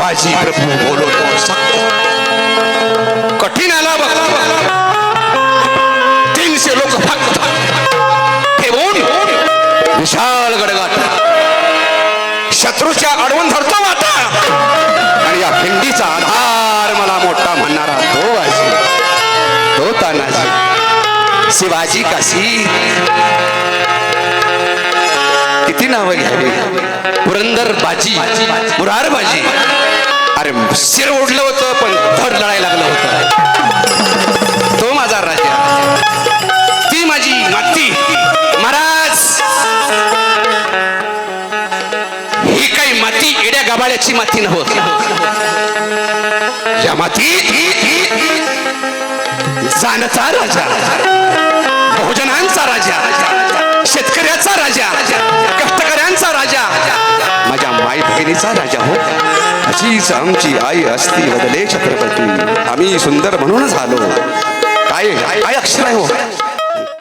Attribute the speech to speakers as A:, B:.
A: बाजी प्रभू बोलो तो सत्य। कठीण आला बघ, 300 लोक फक्त ठेवून विशाल गडगाठ शत्रूच्या अडवून धरतो वाटा, आणि या खिंडीचा आधार मला मोठा म्हणणारा तो बाजी, तो तानाजी, शिवाजी काशी किती नाव घ्यावी, पुरंदर बाजी, मुरार बाजी, अरे शिर ओढलं होतं पण धड लढायला लागलं होतं, तो माझा राजा, ती माझी माती महाराज। ही काही माती एड्या गबाळ्याची माती नव्हती, या माती जानचा राजा, बहुजनांचा राजा, शेतकऱ्याचा राजा, कष्टकऱ्यांचा राजा, माझ्या माई बहिणीचा राजा हो। अशीच आमची आई असती बदले छत्रपती, आम्ही सुंदर म्हणून झालो। काय काय अक्षर आहे हो।